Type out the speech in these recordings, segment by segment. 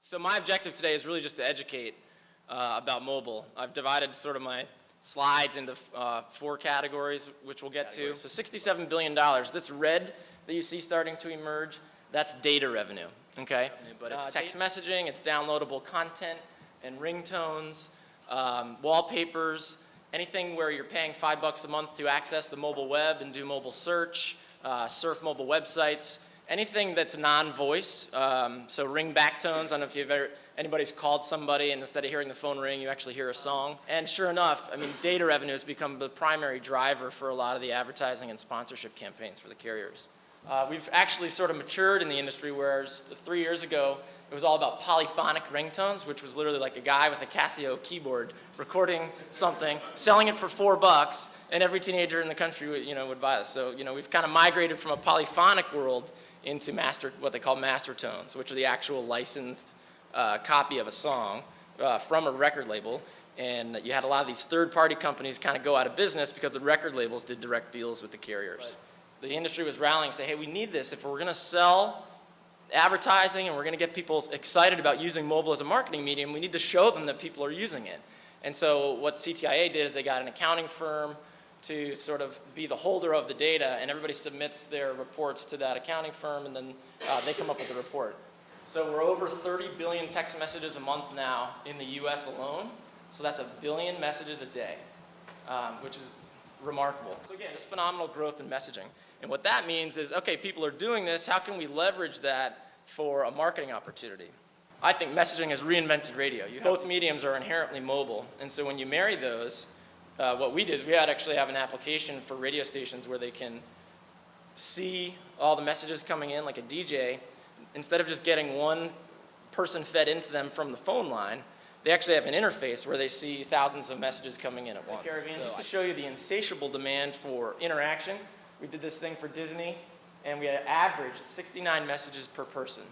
So my objective today is really just to educate about mobile. I've divided sort of my slides into 4 categories, which we'll get to. So $67 billion, this red that you see starting to emerge, that's data revenue, okay? But it's text messaging, it's downloadable content and ringtones, wallpapers, anything where you're paying $5 a month to access the mobile web and do mobile search, surf mobile websites, anything that's non-voice, so ring back tones. I don't know if you've ever, anybody's called somebody and instead of hearing the phone ring, you actually hear a song. And sure enough, I mean, data revenue has become the primary driver for a lot of the advertising and sponsorship campaigns for the carriers. We've actually sort of matured in the industry, whereas 3 years ago, it was all about polyphonic ringtones, which was literally like a guy with a Casio keyboard recording something, selling it for $4, and every teenager in the country would buy this. So we've kind of migrated from a polyphonic world into what they call master tones, which are the actual licensed copy of a song from a record label. And you had a lot of these third-party companies kind of go out of business because the record labels did direct deals with the carriers. Right. The industry was rallying, saying, hey, we need this. If we're going to sell advertising and we're going to get people excited about using mobile as a marketing medium, we need to show them that people are using it. And so what CTIA did is they got an accounting firm to sort of be the holder of the data, and everybody submits their reports to that accounting firm, and then they come up with the report. So we're over 30 billion text messages a month now in the US alone, so that's 1 billion messages a day, which is remarkable. So again, just phenomenal growth in messaging. And what that means is, okay, people are doing this, how can we leverage that for a marketing opportunity? I think messaging has reinvented radio. Both mediums are inherently mobile, and so when you marry those, what we did is we actually have an application for radio stations where they can see all the messages coming in like a DJ. Instead of just getting one person fed into them from the phone line, they actually have an interface where they see thousands of messages coming in at once. So just to show you the insatiable demand for interaction, we did this thing for Disney, and we averaged 69 messages per person,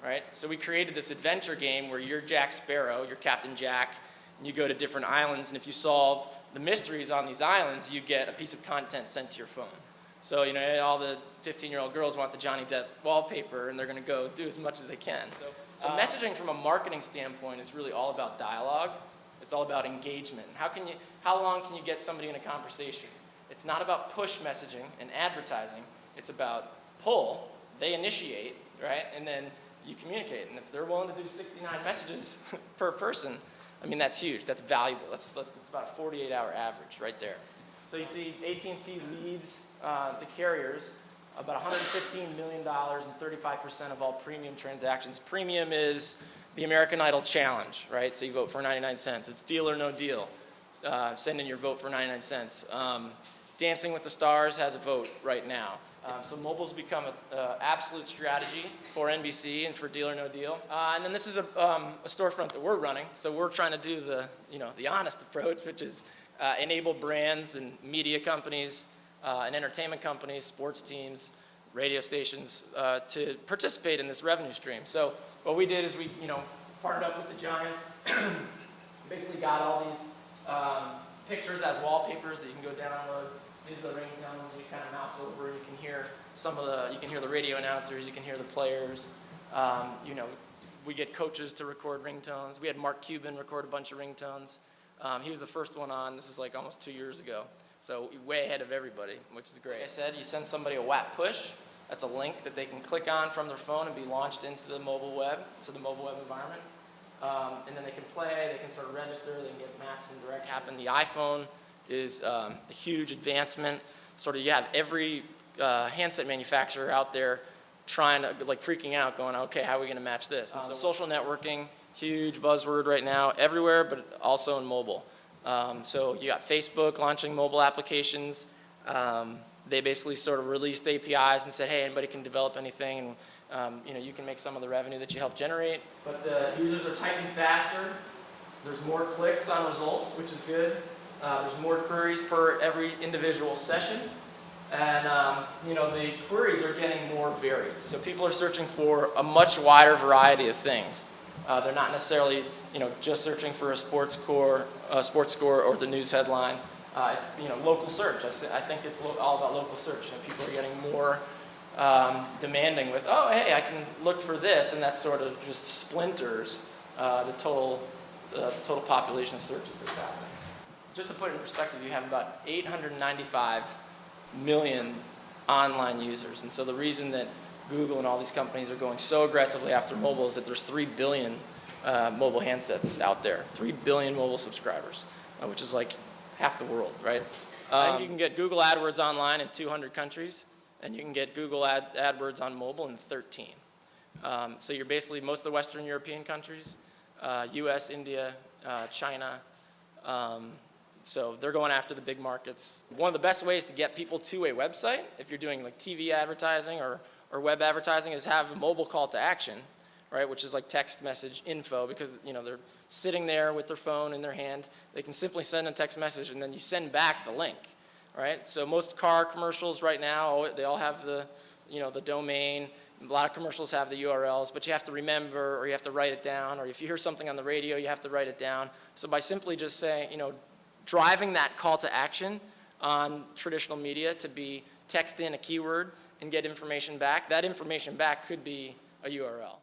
right? So we created this adventure game where you're Jack Sparrow, you're Captain Jack, and you go to different islands, and if you solve the mysteries on these islands, you get a piece of content sent to your phone. So, all the 15-year-old girls want the Johnny Depp wallpaper, and they're going to go do as much as they can. So messaging from a marketing standpoint is really all about dialogue. It's all about engagement. How long can you get somebody in a conversation? It's not about push messaging and advertising. It's about pull. They initiate, right? And then you communicate. And if they're willing to do 69 messages per person, I mean, that's huge. That's valuable. That's about a 48-hour average right there. So you see AT&T leads the carriers about $115 million and 35% of all premium transactions. Premium is the American Idol challenge, right? So you vote for 99 cents. It's deal or no deal. Send in your vote for 99 cents. Dancing with the Stars has a vote right now. So mobile's become an absolute strategy for NBC and for Deal or No Deal. And then this is a storefront that we're running. So we're trying to do the honest approach, which is enable brands and media companies and entertainment companies, sports teams, radio stations to participate in this revenue stream. So what we did is we partnered up with the Giants, basically got all these pictures as wallpapers that you can go download. These are the ringtones. You kind of mouse over, you can hear you can hear the radio announcers, you can hear the players. We get coaches to record ringtones. We had Mark Cuban record a bunch of ringtones. He was the first one on. This is like almost 2 years ago. So way ahead of everybody, which is great. Like I said, you send somebody a WAP push. That's a link that they can click on from their phone and be launched into the mobile web, so the mobile web environment. And then they can play, they can sort of register, they can get maps and direct happen. The iPhone is a huge advancement. Sort of you have every handset manufacturer out there trying to, freaking out, going, okay, how are we going to match this? And so social networking, huge buzzword right now, everywhere, but also in mobile. So you got Facebook launching mobile applications. They basically sort of released APIs and said, hey, anybody can develop anything, and you can make some of the revenue that you help generate. But the users are typing faster. There's more clicks on results, which is good. There's more queries per every individual session. And the queries are getting more varied. So people are searching for a much wider variety of things. They're not necessarily just searching for a sports score or the news headline. It's local search. I think it's all about local search. People are getting more demanding with, oh, hey, I can look for this, and that sort of just splinters the total population of searches that's happening. Just to put it in perspective, you have about 895 million online users, and so the reason that Google and all these companies are going so aggressively after mobile is that there's 3 billion mobile handsets out there, 3 billion mobile subscribers, which is like half the world, right? And you can get Google AdWords online in 200 countries, and you can get Google AdWords on mobile in 13. So you're basically most of the Western European countries, US, India, China. So they're going after the big markets. One of the best ways to get people to a website, if you're doing like TV advertising or web advertising, is have a mobile call to action, right? Which is like text message info, because they're sitting there with their phone in their hand. They can simply send a text message, and then you send back the link, right? So most car commercials right now, they all have the domain. A lot of commercials have the URLs, but you have to remember, or you have to write it down, or if you hear something on the radio, you have to write it down. So by simply just saying, driving that call to action on traditional media to be text in a keyword and get information back, that information back could be a URL.